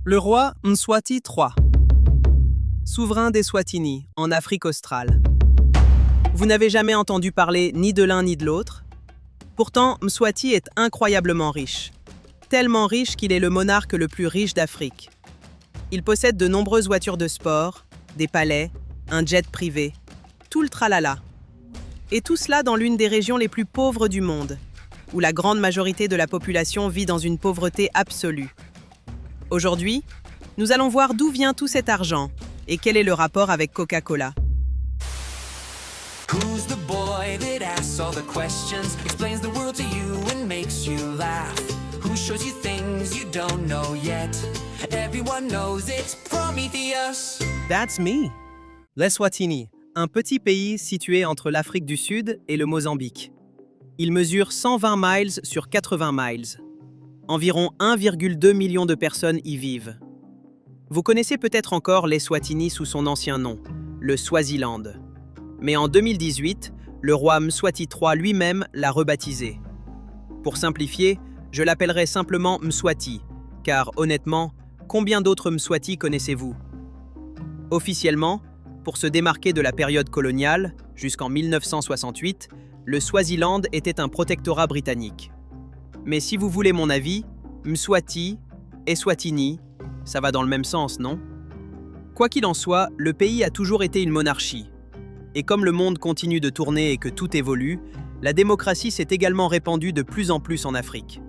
Le roi Mswati III, souverain d'Eswatini, en Afrique australe. Vous n'avez jamais entendu parler ni de l'un ni de l'autre? Pourtant, Mswati est incroyablement riche. Tellement riche qu'il est le monarque le plus riche d'Afrique. Il possède de nombreuses voitures de sport, des palais, un jet privé, tout le tralala. Et tout cela dans l'une des régions les plus pauvres du monde, où la grande majorité de la population vit dans une pauvreté absolue. Aujourd'hui, nous allons voir d'où vient tout cet argent et quel est le rapport avec Coca-Cola. Who's the boy that asks all the questions, explains the world to you and makes you laugh? Who shows you things you don't know yet? Everyone knows it's Prometheus. That's me. L'Eswatini, un petit pays situé entre l'Afrique du Sud et le Mozambique. Il mesure 120 miles sur 80 miles. Environ 1,2 million de personnes y vivent. Vous connaissez peut-être encore l'Eswatini sous son ancien nom, le Swaziland. Mais en 2018, le roi Mswati III lui-même l'a rebaptisé. Pour simplifier, je l'appellerai simplement Mswati, car honnêtement, combien d'autres Mswati connaissez-vous? Officiellement, pour se démarquer de la période coloniale, jusqu'en 1968, le Swaziland était un protectorat britannique. Mais si vous voulez mon avis, Mswati, Eswatini, ça va dans le même sens, non? Quoi qu'il en soit, le pays a toujours été une monarchie. Et comme le monde continue de tourner et que tout évolue, la démocratie s'est également répandue de plus en plus en Afrique.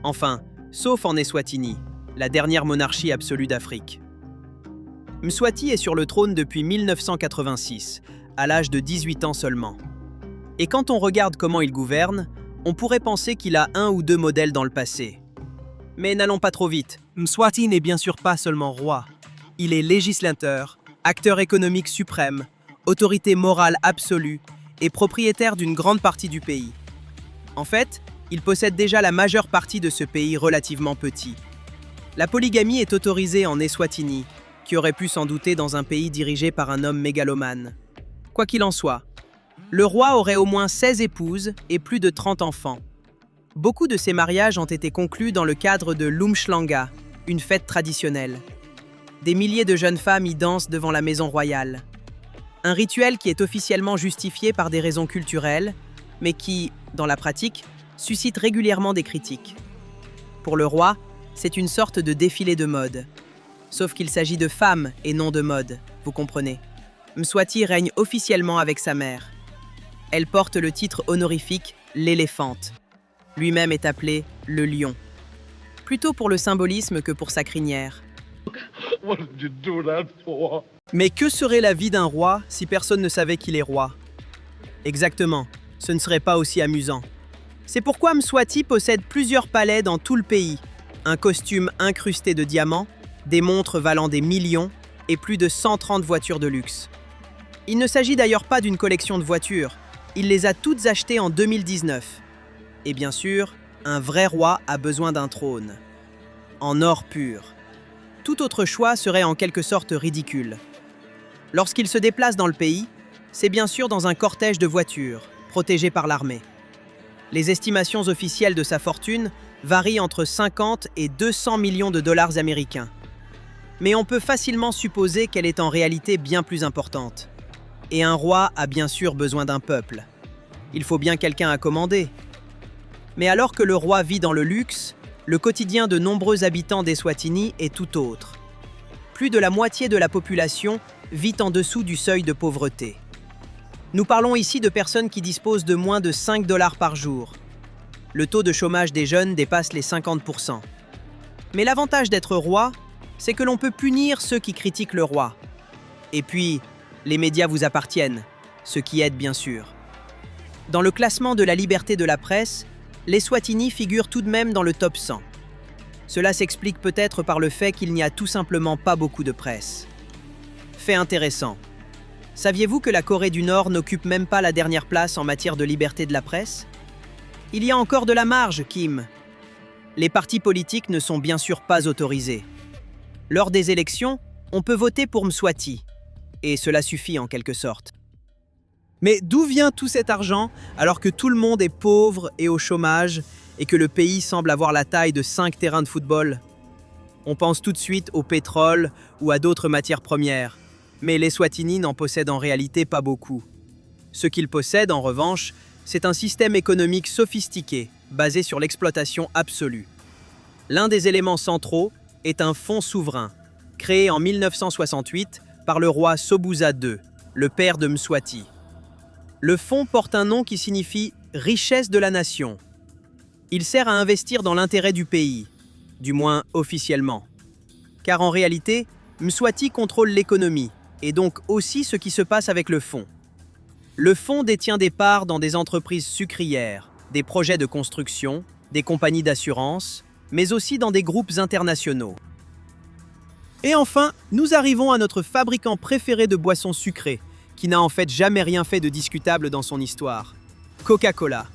Enfin, sauf en Eswatini, la dernière monarchie absolue d'Afrique. Mswati est sur le trône depuis 1986, à l'âge de 18 ans seulement. Et quand on regarde comment il gouverne, on pourrait penser qu'il a un ou deux modèles dans le passé. Mais n'allons pas trop vite. Mswati n'est bien sûr pas seulement roi. Il est législateur, acteur économique suprême, autorité morale absolue et propriétaire d'une grande partie du pays. En fait, il possède déjà la majeure partie de ce pays relativement petit. La polygamie est autorisée en Eswatini, qui aurait pu s'en douter dans un pays dirigé par un homme mégalomane. Quoi qu'il en soit, le roi aurait au moins 16 épouses et plus de 30 enfants. Beaucoup de ces mariages ont été conclus dans le cadre de l'Umhlanga, une fête traditionnelle. Des milliers de jeunes femmes y dansent devant la maison royale. Un rituel qui est officiellement justifié par des raisons culturelles, mais qui, dans la pratique, suscite régulièrement des critiques. Pour le roi, c'est une sorte de défilé de mode. Sauf qu'il s'agit de femmes et non de mode, vous comprenez. Mswati règne officiellement avec sa mère. Elle porte le titre honorifique « l'éléphante ». Lui-même est appelé « le lion ». Plutôt pour le symbolisme que pour sa crinière. What did you do that for? Mais que serait la vie d'un roi si personne ne savait qu'il est roi? Exactement, ce ne serait pas aussi amusant. C'est pourquoi Mswati possède plusieurs palais dans tout le pays, un costume incrusté de diamants, des montres valant des millions et plus de 130 voitures de luxe. Il ne s'agit d'ailleurs pas d'une collection de voitures, il les a toutes achetées en 2019. Et bien sûr, un vrai roi a besoin d'un trône. En or pur. Tout autre choix serait en quelque sorte ridicule. Lorsqu'il se déplace dans le pays, c'est bien sûr dans un cortège de voitures, protégé par l'armée. Les estimations officielles de sa fortune varient entre 50 et 200 millions de dollars américains. Mais on peut facilement supposer qu'elle est en réalité bien plus importante. Et un roi a bien sûr besoin d'un peuple. Il faut bien quelqu'un à commander. Mais alors que le roi vit dans le luxe, le quotidien de nombreux habitants d'Eswatini est tout autre. Plus de la moitié de la population vit en dessous du seuil de pauvreté. Nous parlons ici de personnes qui disposent de moins de 5 dollars par jour. Le taux de chômage des jeunes dépasse les 50%. Mais l'avantage d'être roi, c'est que l'on peut punir ceux qui critiquent le roi. Et puis, les médias vous appartiennent, ce qui aide bien sûr. Dans le classement de la liberté de la presse, l'Eswatini figure tout de même dans le top 100. Cela s'explique peut-être par le fait qu'il n'y a tout simplement pas beaucoup de presse. Fait intéressant. Saviez-vous que la Corée du Nord n'occupe même pas la dernière place en matière de liberté de la presse? Il y a encore de la marge, Kim. Les partis politiques ne sont bien sûr pas autorisés. Lors des élections, on peut voter pour Mswati. Et cela suffit en quelque sorte. Mais d'où vient tout cet argent alors que tout le monde est pauvre et au chômage et que le pays semble avoir la taille de 5 terrains de football? On pense tout de suite au pétrole ou à d'autres matières premières, mais l'Eswatini n'en possède en réalité pas beaucoup. Ce qu'il possède, en revanche, c'est un système économique sophistiqué, basé sur l'exploitation absolue. L'un des éléments centraux est un fonds souverain, créé en 1968 par le roi Sobhuza II, le père de Mswati. Le fonds porte un nom qui signifie « richesse de la nation ». Il sert à investir dans l'intérêt du pays, du moins officiellement. Car en réalité, Mswati contrôle l'économie, et donc aussi ce qui se passe avec le fonds. Le fonds détient des parts dans des entreprises sucrières, des projets de construction, des compagnies d'assurance, mais aussi dans des groupes internationaux. Et enfin, nous arrivons à notre fabricant préféré de boissons sucrées, qui n'a en fait jamais rien fait de discutable dans son histoire. Coca-Cola.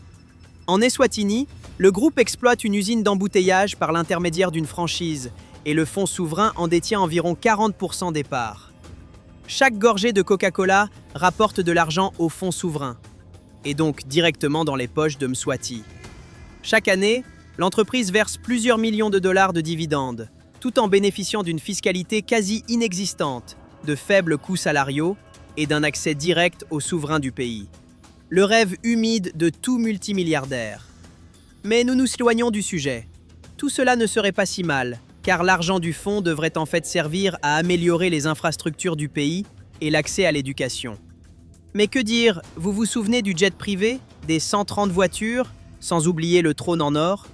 En Eswatini, le groupe exploite une usine d'embouteillage par l'intermédiaire d'une franchise, et le fonds souverain en détient environ 40% des parts. Chaque gorgée de Coca-Cola rapporte de l'argent au fonds souverain, et donc directement dans les poches de Mswati. Chaque année, l'entreprise verse plusieurs millions de dollars de dividendes, tout en bénéficiant d'une fiscalité quasi inexistante, de faibles coûts salariaux et d'un accès direct aux souverains du pays. Le rêve humide de tout multimilliardaire. Mais nous nous éloignons du sujet. Tout cela ne serait pas si mal, car l'argent du fonds devrait en fait servir à améliorer les infrastructures du pays et l'accès à l'éducation. Mais que dire, vous vous souvenez du jet privé, des 130 voitures, sans oublier le trône en or?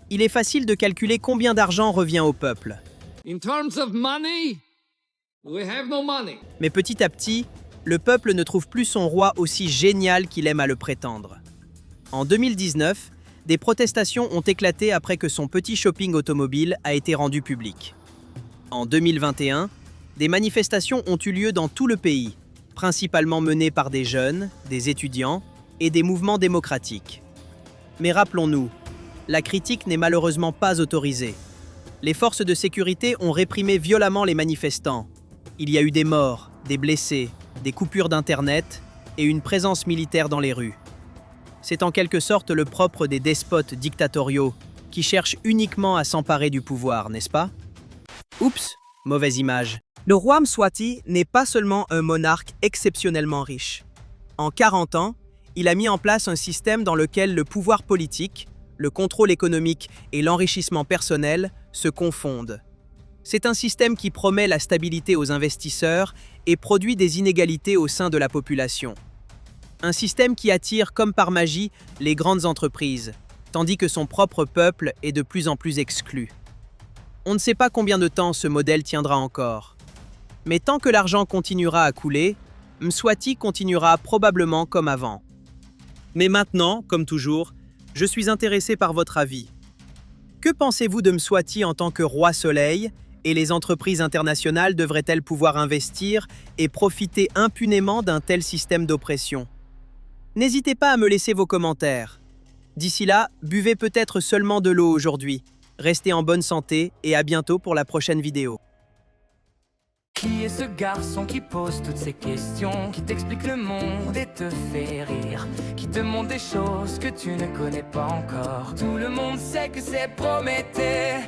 Il est facile de calculer combien d'argent revient au peuple. In terms of money, we have no money. Mais petit à petit, le peuple ne trouve plus son roi aussi génial qu'il aime à le prétendre. En 2019, des protestations ont éclaté après que son petit shopping automobile a été rendu public. En 2021, des manifestations ont eu lieu dans tout le pays, principalement menées par des jeunes, des étudiants et des mouvements démocratiques. Mais rappelons-nous, la critique n'est malheureusement pas autorisée. Les forces de sécurité ont réprimé violemment les manifestants. Il y a eu des morts, des blessés, des coupures d'Internet et une présence militaire dans les rues. C'est en quelque sorte le propre des despotes dictatoriaux qui cherchent uniquement à s'emparer du pouvoir, n'est-ce pas? Oups, mauvaise image. Le roi Mswati n'est pas seulement un monarque exceptionnellement riche. En 40 ans, il a mis en place un système dans lequel le pouvoir politique, le contrôle économique et l'enrichissement personnel se confondent. C'est un système qui promet la stabilité aux investisseurs et produit des inégalités au sein de la population. Un système qui attire comme par magie les grandes entreprises, tandis que son propre peuple est de plus en plus exclu. On ne sait pas combien de temps ce modèle tiendra encore. Mais tant que l'argent continuera à couler, Mswati continuera probablement comme avant. Mais maintenant, comme toujours, je suis intéressé par votre avis. Que pensez-vous de Mswati en tant que roi soleil et les entreprises internationales devraient-elles pouvoir investir et profiter impunément d'un tel système d'oppression? N'hésitez pas à me laisser vos commentaires. D'ici là, buvez peut-être seulement de l'eau aujourd'hui. Restez en bonne santé et à bientôt pour la prochaine vidéo. Qui est ce garçon qui pose toutes ces questions, qui t'explique le monde et te fait rire, qui te montre des choses que tu ne connais pas encore? Tout le monde sait que c'est Prométhée.